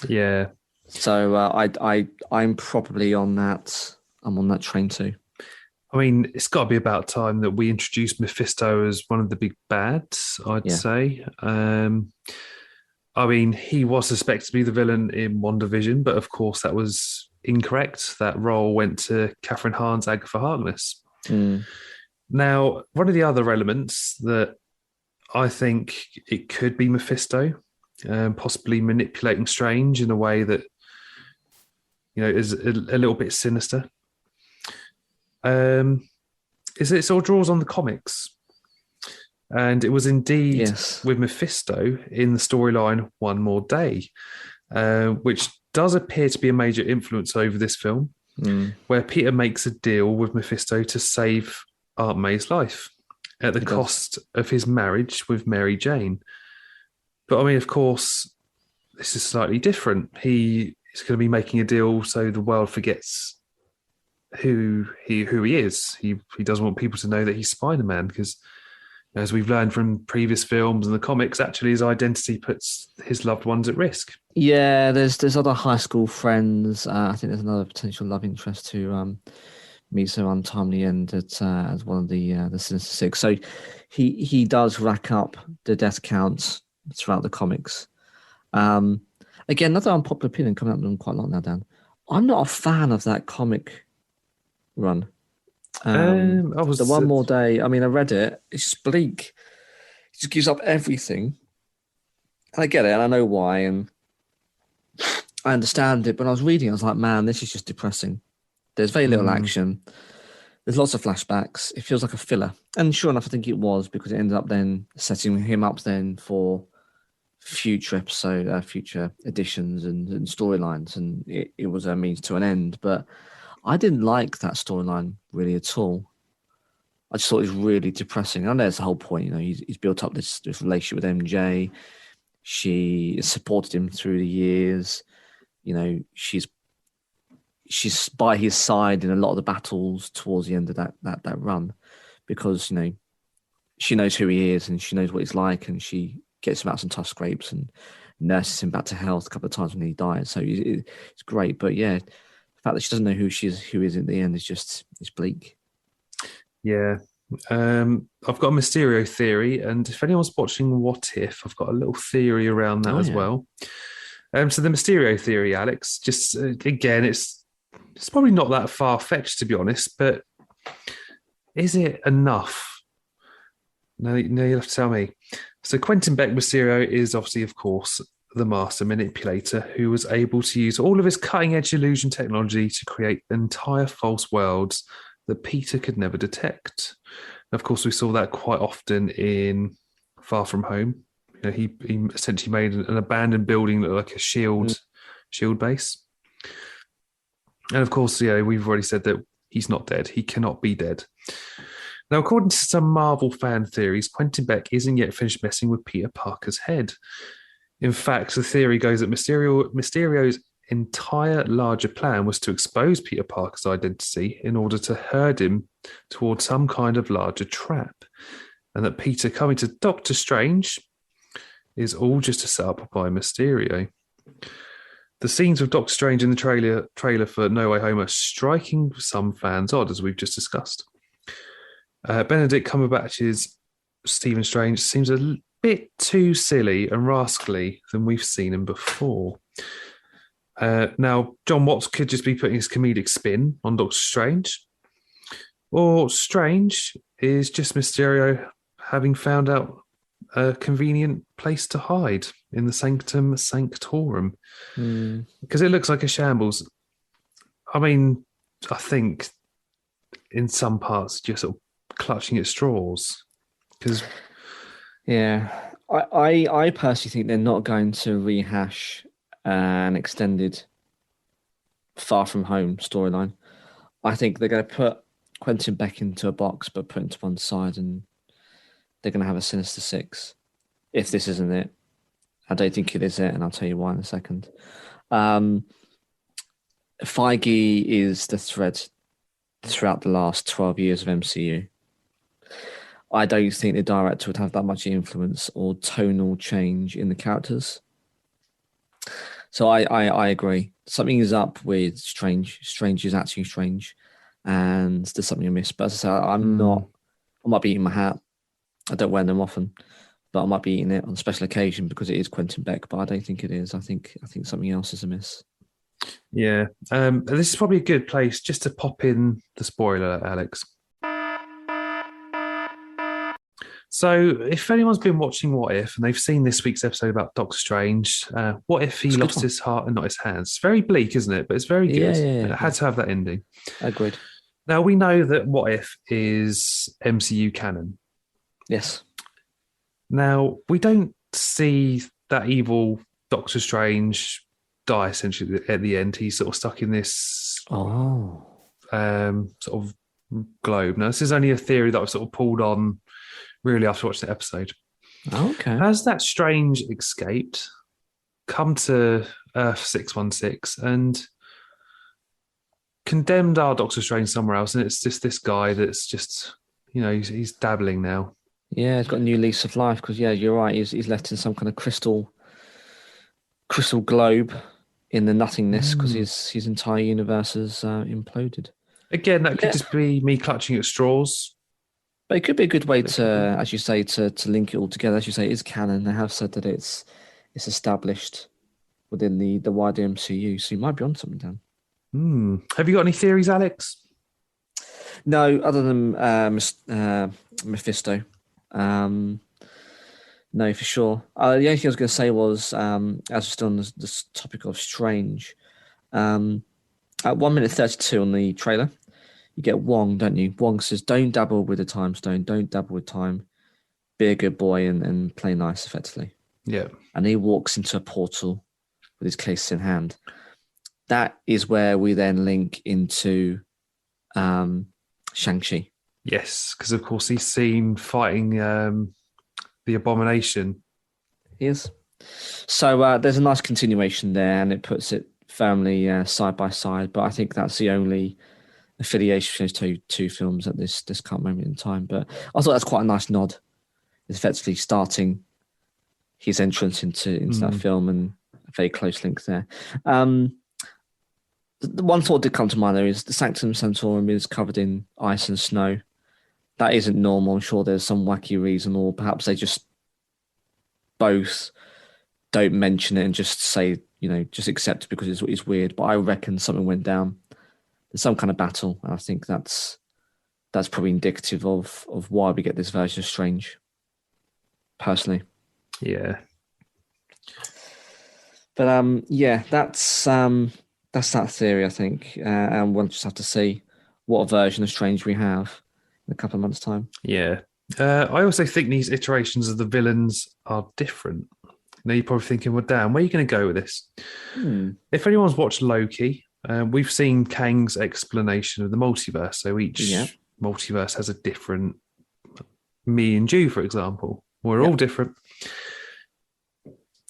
B: Yeah.
C: So I'm probably on that. I'm on that train too.
B: I mean, it's got to be about time that we introduce Mephisto as one of the big bads, I'd say. I mean, he was suspected to be the villain in WandaVision, but of course that was incorrect. That role went to Catherine Hahn's Agatha Harkness. Now, one of the other elements that I think it could be Mephisto, possibly manipulating Strange in a way that, is a little bit sinister. It all draws on the comics. And it was indeed with Mephisto in the storyline One More Day, which does appear to be a major influence over this film, where Peter makes a deal with Mephisto to save Aunt May's life at the cost of his marriage with Mary Jane. But I mean, of course, this is slightly different. He is going to be making a deal so the world forgets who he is. He doesn't want people to know that he's Spider-Man, because as we've learned from previous films and the comics, actually his identity puts his loved ones at risk. Yeah,
C: there's other high school friends. I think there's another potential love interest who meets her untimely end as one of the Sinister Six. So he does rack up the death counts throughout the comics. Again, another unpopular opinion coming up with them quite a lot now, Dan. I'm not a fan of that comic run. The One More Day, I mean, I read it. It's just bleak. It just gives up everything. And I get it, and I know why, and I understand it. But I was reading, I was like, man, this is just depressing. There's very little action. There's lots of flashbacks. It feels like a filler. And sure enough, I think it was, because it ended up then setting him up then for future future editions and storylines, and it was a means to an end. But I didn't like that storyline really at all. I just thought it was really depressing. I know that's the whole point. He's built up this relationship with MJ. She supported him through the years. She's by his side in a lot of the battles towards the end of that run, because she knows who he is and she knows what he's like, and she gets him out some tough scrapes and nurses him back to health a couple of times when he dies. So it's great. But yeah, the fact that she doesn't know who is in the end it's bleak.
B: Yeah. I've got a Mysterio theory, and if anyone's watching What If, I've got a little theory around that as well. So the Mysterio theory, Alex, just again, it's probably not that far-fetched, to be honest, but is it enough? No, you'll have to tell me. So Quentin Beck Mysterio is obviously, of course, the master manipulator who was able to use all of his cutting-edge illusion technology to create entire false worlds that Peter could never detect. And of course, we saw that quite often in Far From Home. He essentially made an abandoned building look like a shield base. And of course, we've already said that he's not dead. He cannot be dead. Now, according to some Marvel fan theories, Quentin Beck isn't yet finished messing with Peter Parker's head. In fact, the theory goes that Mysterio's entire larger plan was to expose Peter Parker's identity in order to herd him towards some kind of larger trap, and that Peter coming to Doctor Strange is all just a setup by Mysterio. The scenes of Doctor Strange in the trailer for No Way Home are striking some fans odd, as we've just discussed. Benedict Cumberbatch's Stephen Strange seems a bit too silly and rascally than we've seen him before. Now, John Watts could just be putting his comedic spin on Doctor Strange, or Strange is just Mysterio having found out a convenient place to hide in the Sanctum Sanctorum, because it looks like a shambles. I mean, I think in some parts just sort of clutching at straws, because
C: I personally think they're not going to rehash an extended Far From Home storyline. I think they're going to put Quentin Beck into a box, but put him to one side, and they're going to have a Sinister Six. If this isn't it, I don't think it is it, and I'll tell you why in a second. Feige is the thread throughout the last 12 years of MCU. I don't think the director would have that much influence or tonal change in the characters. So I agree. Something is up with Strange. Strange is actually strange, and there's something amiss. But as I say, I might be eating my hat. I don't wear them often, but I might be eating it on a special occasion because it is Quentin Beck. But I don't think it is. I think something else is amiss.
B: Yeah, this is probably a good place just to pop in the spoiler, Alex. So if anyone's been watching What If and they've seen this week's episode about Doctor Strange, what if he lost his heart and not his hands? It's very bleak, isn't it? But it's very good.
C: Yeah.
B: It had to have that ending.
C: Agreed.
B: Now, we know that What If is MCU canon.
C: Yes.
B: Now, we don't see that evil Doctor Strange die essentially at the end. He's sort of stuck in this sort of globe. Now, this is only a theory that I've sort of pulled on really after watching the episode.
C: Okay.
B: Has that Strange escaped, come to Earth 616 and condemned our Doctor Strange somewhere else, and it's just this guy that's just, he's dabbling now.
C: Yeah, he's got a new lease of life because, you're right, he's left in some kind of crystal globe in the nothingness because his entire universe has imploded. Again,
B: that could just be me clutching at straws.
C: But it could be a good way to, as you say, to link it all together. As you say, it is canon. They have said that it's established within the wider MCU, so you might be on something, Dan.
B: Have you got any theories, Alex?
C: No, other than Mephisto. No, for sure. The only thing I was going to say was, as we're still on this topic of Strange, at 1 minute 32 on the trailer, you get Wong, don't you? Wong says, don't dabble with the time stone, don't dabble with time, be a good boy and play nice, effectively.
B: Yeah.
C: and he walks into a portal with his case in hand. That is where we then link into Shang-Chi.
B: Yes, because of course he's seen fighting the Abomination.
C: He is. So there's a nice continuation there, and it puts it firmly side by side. But I think that's the only affiliation between those two films at this current moment in time. But I thought that's quite a nice nod. It's effectively starting his entrance into that film, and a very close link there. The one thought did come to mind though is the Sanctum Sanctorum is covered in ice and snow. That isn't normal. I'm sure there's some wacky reason, or perhaps they just both don't mention it and just say, just accept it because it's weird. But I reckon something went down. There's some kind of battle, and I think that's probably indicative of why we get this version of Strange. Personally,
B: Yeah.
C: But that's that theory, I think, and we'll just have to see what version of Strange we have in a couple of months' time.
B: Yeah. I also think these iterations of the villains are different. Now you're probably thinking, well, Dan, where are you going to go with this? If anyone's watched Loki, we've seen Kang's explanation of the multiverse. So each multiverse has a different me and you, for example. We're all different.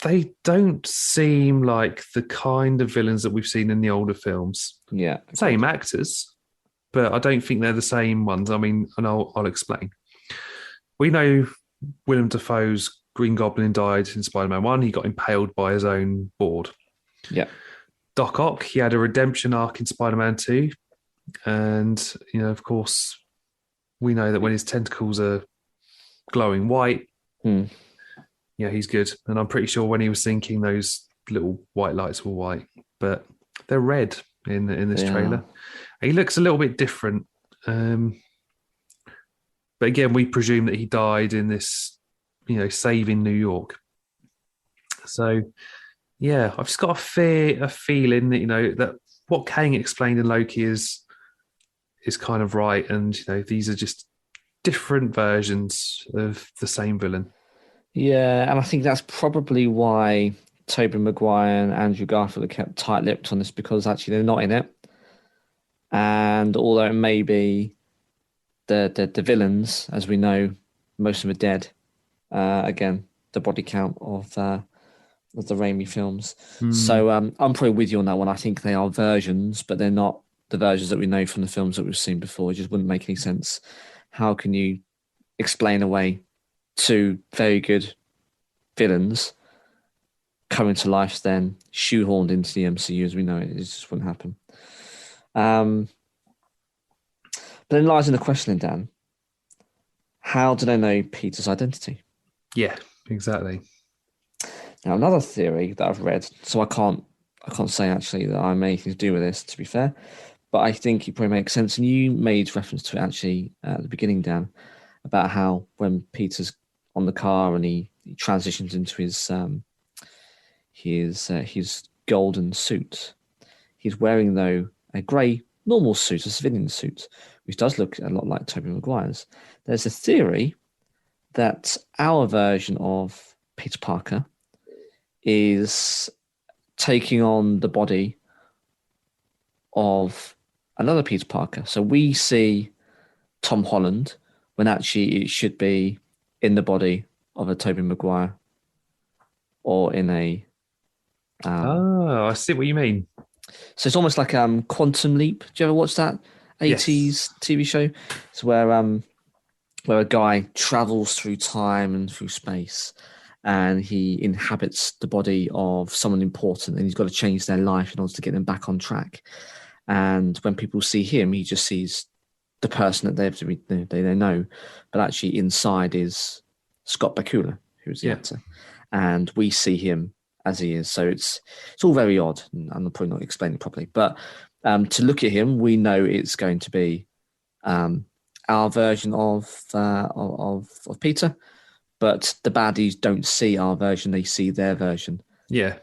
B: They don't seem like the kind of villains that we've seen in the older films.
C: Yeah.
B: Same actors, but I don't think they're the same ones. I mean, and I'll explain. We know Willem Dafoe's Green Goblin died in Spider-Man 1. He got impaled by his own board.
C: Yeah.
B: Doc Ock, he had a redemption arc in Spider-Man 2. And, of course, we know that when his tentacles are glowing white, he's good. And I'm pretty sure when he was sinking, those little white lights were white, but they're red in this trailer. He looks a little bit different. But again, we presume that he died in this, saving New York. So, I've just got a feeling that, that what Kang explained in Loki is kind of right. And, these are just different versions of the same villain.
C: Yeah, and I think that's probably why Tobey Maguire and Andrew Garfield are kept tight-lipped on this, because actually they're not in it. And although it may be the villains, as we know, most of them are dead. Again, the body count of the Raimi films. So I'm probably with you on that one. I think they are versions, but they're not the versions that we know from the films that we've seen before. It just wouldn't make any sense. How can you explain away two very good villains coming to life, then shoehorned into the MCU as we know it? It just wouldn't happen. But then lies in the question, Dan. How do they know Peter's identity?
B: Yeah, exactly.
C: Now, another theory that I've read, so I can't say actually that I'm anything to do with this, to be fair, but I think it probably makes sense. And you made reference to it actually at the beginning, Dan, about how when Peter's on the car and he transitions into his golden suit, he's wearing though a grey normal suit, a civilian suit, which does look a lot like Tobey Maguire's. There's a theory that our version of Peter Parker is taking on the body of another Peter Parker. So we see Tom Holland when actually it should be in the body of a Tobey Maguire or in a...
B: I see what you mean.
C: So it's almost like Quantum Leap. Do you ever watch that 80s TV show? It's where a guy travels through time and through space, and he inhabits the body of someone important, and he's got to change their life in order to get them back on track. And when people see him, he just sees the person that they know, but actually inside is Scott Bakula, who's the actor, and we see him as he is. So it's all very odd, and I'm probably not explaining it properly. But to look at him, we know it's going to be our version of Peter, but the baddies don't see our version; they see their version. Yeah,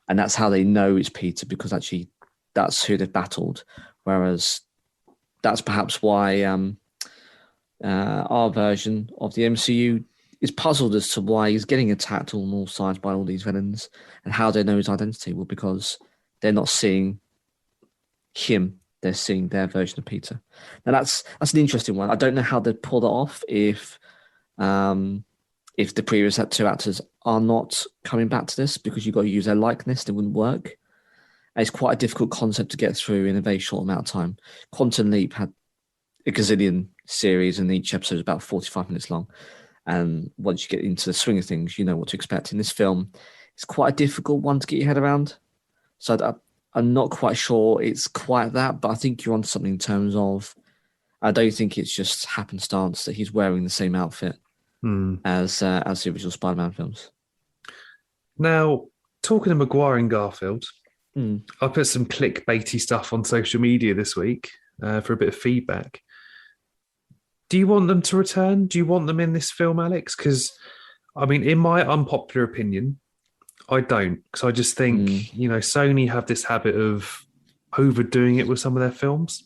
C: and that's how they know it's Peter, because actually that's who they've battled. Whereas that's perhaps why our version of the MCU is puzzled as to why he's getting attacked on all sides by all these villains and how they know his identity. Well, because they're not seeing him, they're seeing their version of Peter. Now that's an interesting one. I don't know how they'd pull that off if the previous two actors are not coming back to this, because you've got to use their likeness. It wouldn't work. And it's quite a difficult concept to get through in a very short amount of time. Quantum Leap had a gazillion series, and each episode is about 45 minutes long. And once you get into the swing of things, you know what to expect. In this film, it's quite a difficult one to get your head around. So I'm not quite sure it's quite that, but I think you're onto something in terms of, I don't think it's just happenstance that he's wearing the same outfit as the original Spider-Man films.
B: Now, talking to Maguire and Garfield, I put some clickbaity stuff on social media this week for a bit of feedback. Do you want them to return? Do you want them in this film, Alex? Because, I mean, in my unpopular opinion, I don't. Because I just think, Sony have this habit of overdoing it with some of their films.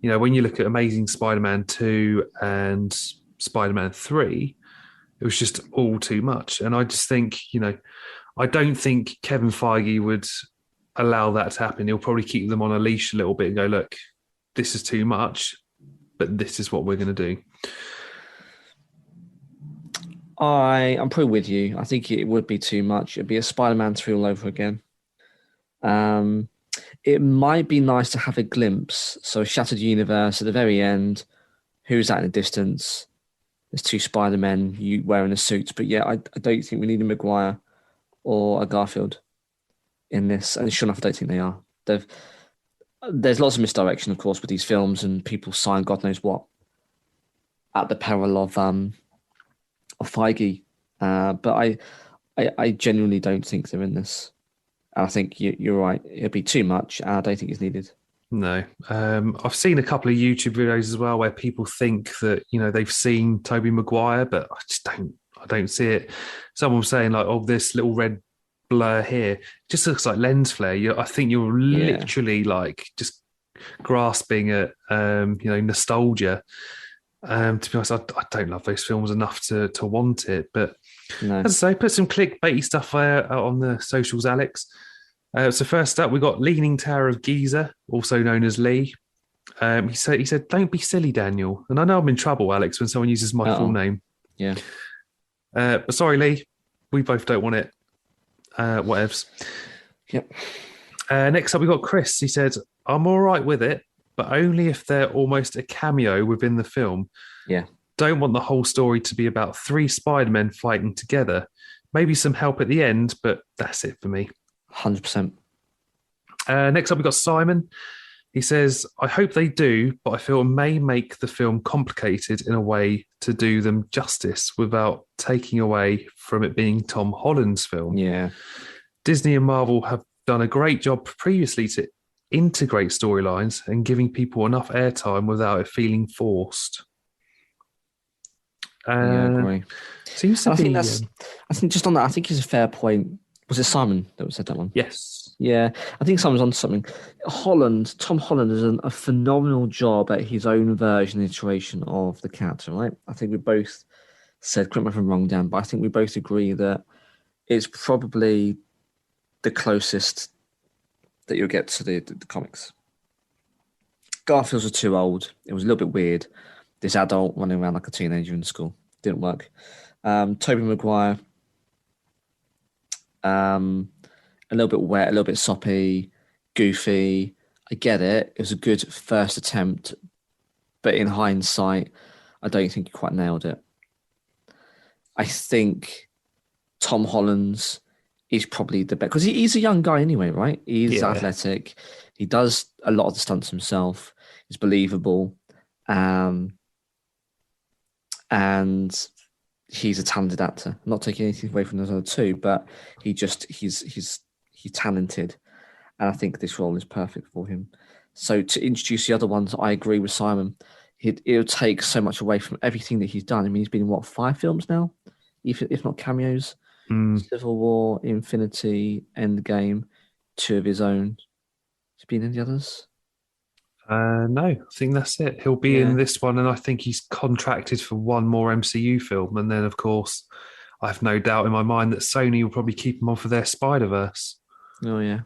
B: When you look at Amazing Spider-Man 2 and Spider-Man 3, it was just all too much. And I just think, I don't think Kevin Feige would allow that to happen. He'll probably keep them on a leash a little bit and go, look, this is too much, but this is what we're going to do.
C: I'm probably with you. I think it would be too much. It'd be a Spider-Man 3 all over again. It might be nice to have a glimpse. So a shattered universe at the very end. Who's that in the distance? There's two Spider-Men, you wearing a suit. But yeah, I don't think we need a Maguire or a Garfield in this. And sure enough, I don't think they are. There's lots of misdirection, of course, with these films, and people sign God knows what at the peril of Feige. But I genuinely don't think they're in this. And I think you're right. It'd be too much. And I don't think it's needed.
B: No. I've seen a couple of YouTube videos as well where people think that, they've seen Tobey Maguire, but I don't see it. Someone was saying like, oh, this little red blur here just looks like lens flare. I think you're literally like just grasping at, nostalgia. To be honest, I don't love those films enough to want it. But as I say, put some clickbaity stuff out on the socials, Alex. So first up, we got Leaning Tower of Giza, also known as Lee. He said, "Don't be silly, Daniel." And I know I'm in trouble, Alex, when someone uses my full name.
C: Yeah.
B: But sorry, Lee. We both don't want it. Whatevs.
C: Yep.
B: Next up, we got Chris. He said, "I'm all right with it, but only if they're almost a cameo within the film.
C: Yeah.
B: Don't want the whole story to be about three Spider-Men fighting together. Maybe some help at the end, but that's it for me."
C: 100%.
B: Next up, we got Simon. He says, "I hope they do, but I feel it may make the film complicated in a way to do them justice without taking away from it being Tom Holland's film.
C: Yeah.
B: Disney and Marvel have done a great job previously to integrate storylines and giving people enough airtime without it feeling forced."
C: Yeah, I agree.
B: Seems to
C: I
B: be.
C: think just on that, I think it's a fair point. Was it Simon that said that one?
B: Yes.
C: Yeah, I think Simon's on something. Tom Holland has done a phenomenal job at his own version and iteration of the character, right? I think we both said, correct me if I'm wrong, Dan, but I think we both agree that it's probably the closest that you'll get to the comics. Garfield's are too old. It was a little bit weird. This adult running around like a teenager in school. Didn't work. Tobey Maguire, a little bit wet, a little bit soppy, goofy. I get it. It was a good first attempt, but in hindsight, I don't think he quite nailed it. I think Tom Holland's is probably the best, because he's a young guy anyway, right? He's athletic. He does a lot of the stunts himself. He's believable. And he's a talented actor. I'm not taking anything away from those other two, but he's talented, and I think this role is perfect for him. So to introduce the other ones, I agree with Simon. It'll take so much away from everything that he's done. I mean, he's been in 5 films now, if not cameos. Civil War, Infinity, Endgame, 2 of his own. Has he been in the others?
B: No, I think that's it. He'll be in this one, and I think he's contracted for one more MCU film. And then, of course, I have no doubt in my mind that Sony will probably keep him on for their Spider-Verse.
C: Oh, yeah.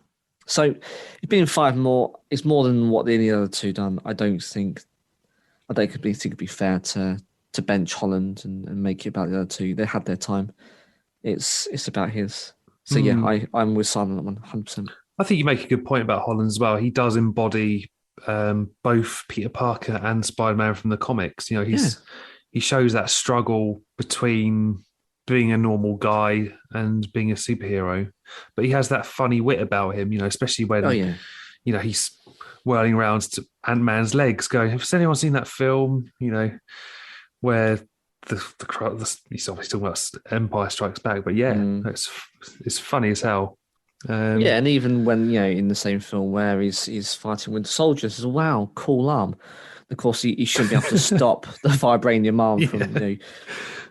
C: So it's been 5 more. It's more than what any other two done. I don't think it'd be fair to bench Holland and make it about the other two. They had their time. It's about his. So yeah, I'm with Simon on that one, 100%.
B: I think you make a good point about Holland as well. He does embody both Peter Parker and Spider-Man from the comics. You know, he shows that struggle between being a normal guy and being a superhero, but he has that funny wit about him. You know, especially when you know he's whirling around to Ant-Man's legs, going, "Has anyone seen that film?" You know, where he's obviously talking about Empire Strikes Back, but it's funny as hell.
C: And even when, you know, in the same film where he's fighting Winter Soldier, says, "Wow, cool arm." Of course, he shouldn't be able to stop the vibranium arm from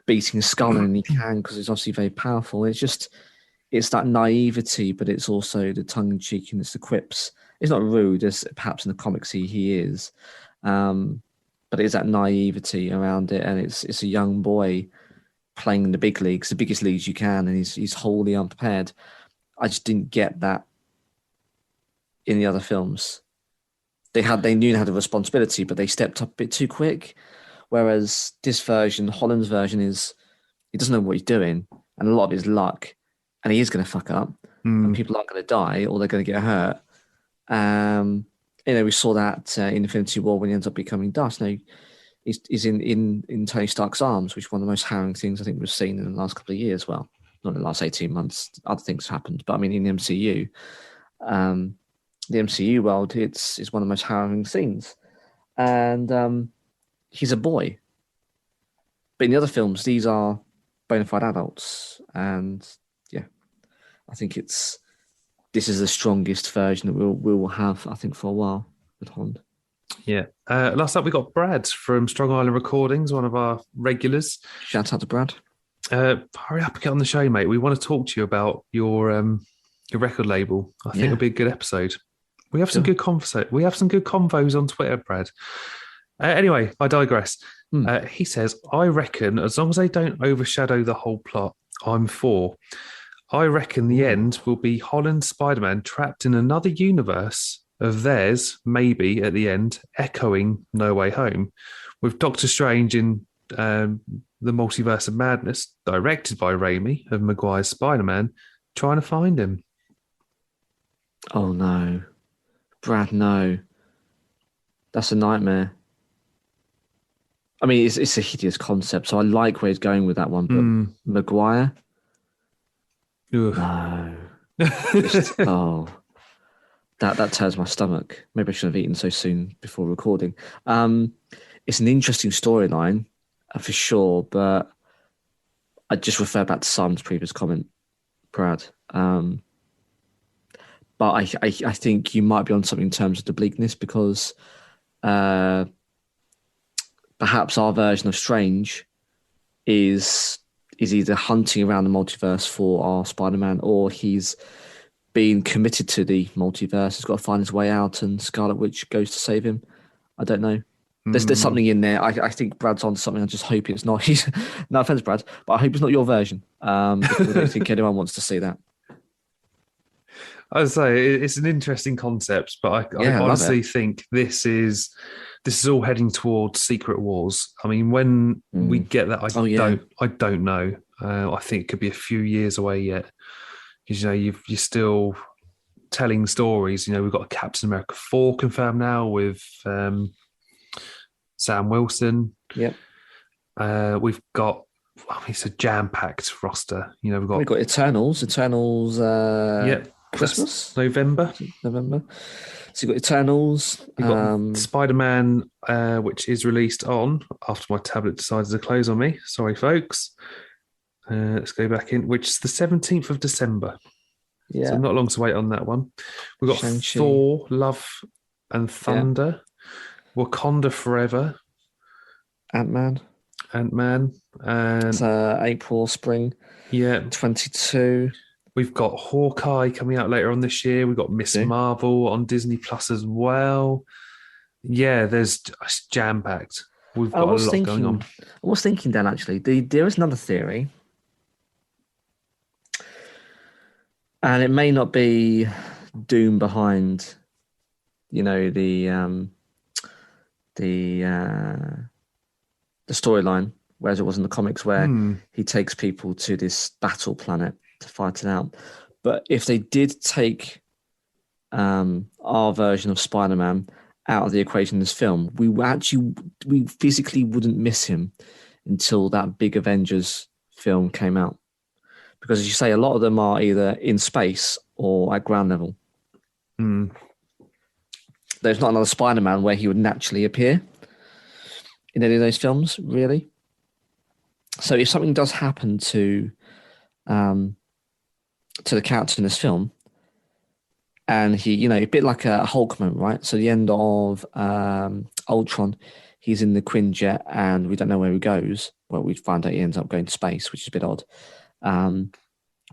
C: beating Skull, and he can because it's obviously very powerful. It's that naivety, but it's also the tongue in cheek and it's the quips. It's not rude as perhaps in the comics he is, but it's that naivety around it, and it's a young boy playing in the big leagues, the biggest leagues you can, and he's wholly unprepared. I just didn't get that in the other films. They knew they had a responsibility, but they stepped up a bit too quick. Whereas this version, Holland's version, he doesn't know what he's doing, and a lot of his luck, and he is going to fuck up, and people aren't going to die or they're going to get hurt. You know, we saw that in Infinity War when he ends up becoming dust. Now, he's in Tony Stark's arms, which is one of the most harrowing things I think we've seen in the last couple of years. Well, not in the last 18 months, other things happened, but I mean, in the MCU, the MCU world, it's one of the most harrowing scenes. And he's a boy. But in the other films, these are bona fide adults. And yeah, I think this is the strongest version that we will have, I think, for a while with Holland. Yeah.
B: Last up, we got Brad from Strong Island Recordings, one of our regulars.
C: Shout out to Brad.
B: Hurry up and get on the show, mate. We want to talk to you about your record label. I think it'll be a good episode. We have some good conversations. We have some good convos on Twitter, Brad. Anyway, I digress. He says, I reckon as long as they don't overshadow the whole plot, I'm for. I reckon the end will be Holland Spider-Man trapped in another universe of theirs, maybe at the end, echoing No Way Home, with Doctor Strange in the Multiverse of Madness, directed by Raimi of Maguire's Spider-Man, trying to find him.
C: Oh no, Brad, no. That's a nightmare. I mean, it's a hideous concept, so I like where he's going with that one, but Maguire? No. That turns my stomach. Maybe I shouldn't have eaten so soon before recording. It's an interesting storyline, for sure, but I just refer back to Simon's previous comment, Brad. But I think you might be on something in terms of the bleakness, because perhaps our version of Strange is either hunting around the multiverse for our Spider-Man, or he's being committed to the multiverse. He's got to find his way out, and Scarlet Witch goes to save him. I don't know. There's something in there. I think Brad's on something. I just hope it's not. No offense, Brad, but I hope it's not your version. Because I don't think anyone wants to see that.
B: I would say it's an interesting concept, but I honestly think this is all heading towards Secret Wars. I mean, when we get that, I don't know. I think it could be a few years away yet, because you're still telling stories. You know, we've got a Captain America 4 confirmed now with Sam Wilson.
C: Yep.
B: We've got. It's a jam-packed roster. You know,
C: we've got Eternals. Christmas, November. So you've got Eternals.
B: You've got Spider-Man, which is released on, after my tablet decides to close on me. Sorry, folks. Let's go back in, which is the 17th of December. Yeah. So not long to wait on that one. We've got Shang-Chi. Thor, Love and Thunder. Yeah. Wakanda Forever.
C: Ant-Man.
B: And
C: it's April, spring.
B: Yeah.
C: 22.
B: We've got Hawkeye coming out later on this year. We've got Miss Marvel on Disney Plus as well. Yeah, there's jam packed. We've got a lot going on.
C: I was thinking, Dan, actually, there is another theory, and it may not be Doom behind, the storyline, whereas it was in the comics, where he takes people to this battle planet to fight it out. But if they did take our version of Spider-Man out of the equation in this film, we physically wouldn't miss him until that big Avengers film came out. Because as you say, a lot of them are either in space or at ground level. There's not another Spider-Man where he would naturally appear in any of those films, really. So if something does happen to the character in this film, and he, a bit like a Hulk moment, right? So the end of Ultron, he's in the Quinjet and we don't know where he goes. Well, we find out he ends up going to space, which is a bit odd.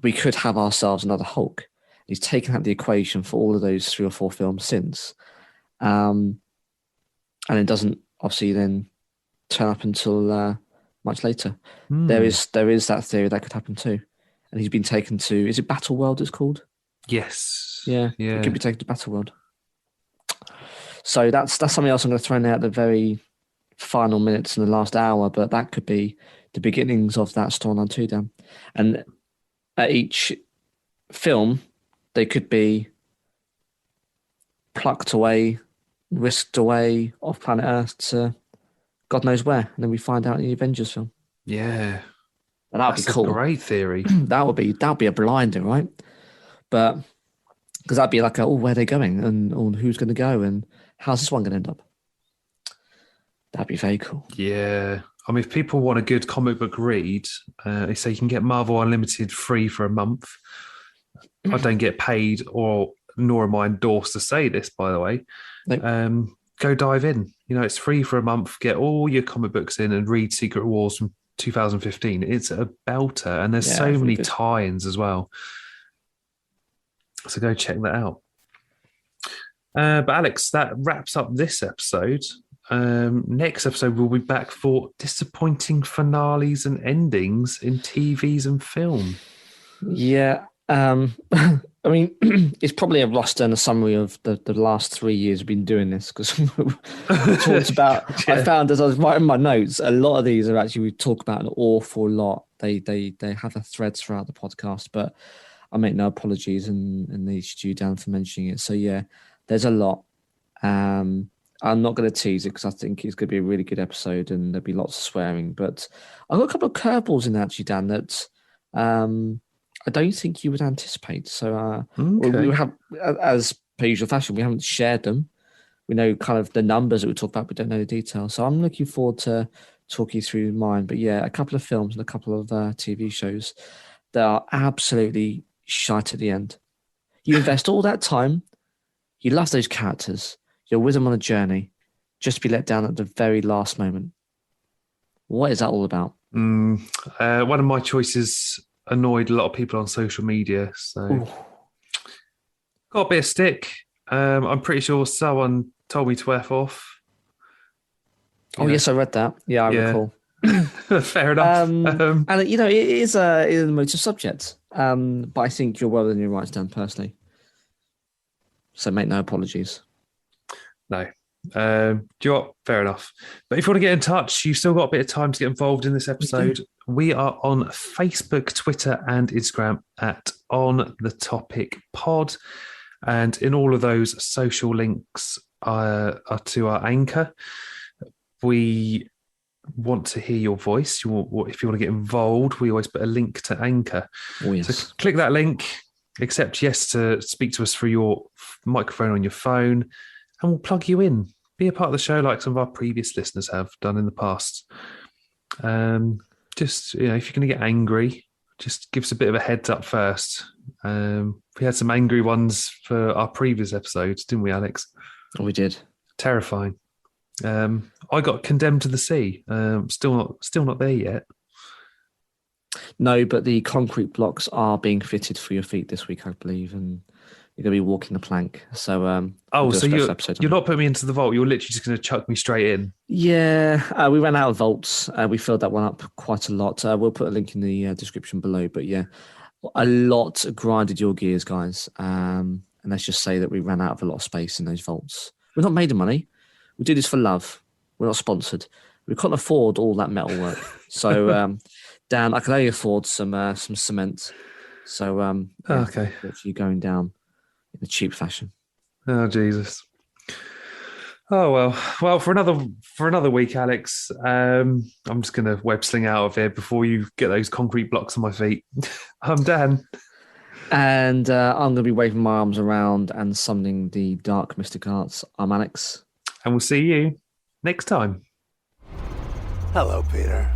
C: We could have ourselves another Hulk. He's taken out the equation for all of those 3 or 4 films since. And it doesn't obviously then turn up until much later. There is that theory that could happen too. And he's been taken to, is it Battleworld it's called?
B: Yes.
C: Yeah. It could be taken to Battleworld. So that's something else I'm going to throw in there at the very final minutes in the last hour, but that could be the beginnings of that storyline too, Dan. And at each film, they could be plucked away, whisked away off planet Earth to God knows where, and then we find out in the Avengers film.
B: Yeah.
C: And that'd be cool.
B: A great theory.
C: That'd be a blinder, right? But because that'd be like, where are they going, and who's going to go, and how's this one going to end up? That'd be very cool.
B: Yeah. I mean, if people want a good comic book read, they say you can get Marvel Unlimited free for a month. I don't get paid, nor am I endorsed to say this, by the way. Nope. Go dive in. It's free for a month. Get all your comic books in and read Secret Wars from 2015. It's a belter, and there's so many tie-ins as well. So go check that out. But Alex, that wraps up this episode. Next episode, we'll be back for disappointing finales and endings in TVs and film. Yeah.
C: I mean, it's probably a roster and a summary of the last 3 years we've been doing this, because we talked about, I found as I was writing my notes, a lot of these are actually, we talk about an awful lot. They have a thread throughout the podcast, but I make no apologies and need you, Dan, for mentioning it. So yeah, there's a lot. I'm not going to tease it because I think it's going to be a really good episode and there'll be lots of swearing, but I've got a couple of curveballs in there actually, Dan, that I don't think you would anticipate. So we have, as per usual fashion, we haven't shared them. We know kind of the numbers that we talk about, but don't know the details. So I'm looking forward to talking you through mine. But yeah, a couple of films and a couple of TV shows that are absolutely shite at the end. You invest all that time, you love those characters, you're with them on a journey, just to be let down at the very last moment. What is that all about?
B: One of my choices annoyed a lot of people on social media, so got a bit of stick. I'm pretty sure someone told me to F off.
C: Yes, I read that. Yeah, I recall.
B: Fair enough.
C: And it is an emotive subject, but I think you're well within your rights, Dan, personally. So make no apologies. No.
B: Do you know what? Fair enough. But if you want to get in touch, you've still got a bit of time to get involved in this episode. We are on Facebook, Twitter, and Instagram at On The Topic Pod. And in all of those, social links are to our anchor. We want to hear your voice. If you want to get involved, we always put a link to Anchor. Oh, yes. So click that link, accept yes to speak to us through your microphone on your phone, and we'll plug you in. Be a part of the show like some of our previous listeners have done in the past. Just, if you're going to get angry, just give us a bit of a heads up first. We had some angry ones for our previous episodes, didn't we, Alex?
C: Oh, we did.
B: Terrifying. I got condemned to the sea. Still not there yet. No, but the concrete blocks are being fitted for your feet this week, I believe, and
C: you're going to be walking the plank. So,
B: Oh,
C: we'll do a
B: so
C: special
B: you're
C: episode on
B: you're
C: that.
B: not putting me into the vault. You're literally just going to chuck me straight in.
C: Yeah, we ran out of vaults. We filled that one up quite a lot. We'll put a link in the description below. But yeah, a lot grinded your gears, guys. And let's just say that we ran out of a lot of space in those vaults. We're not made of money. We do this for love. We're not sponsored. We can't afford all that metal work. So, Dan, I can only afford some cement. So,
B: Okay.
C: Unfortunately, going down in a cheap fashion.
B: Oh Jesus. Oh well. For another week, Alex. I'm just going to web sling out of here before you get those concrete blocks on my feet. I'm Dan.
C: And I'm going to be waving my arms around and summoning the dark mystic arts. I'm Alex.
B: And we'll see you next time.
D: Hello, Peter.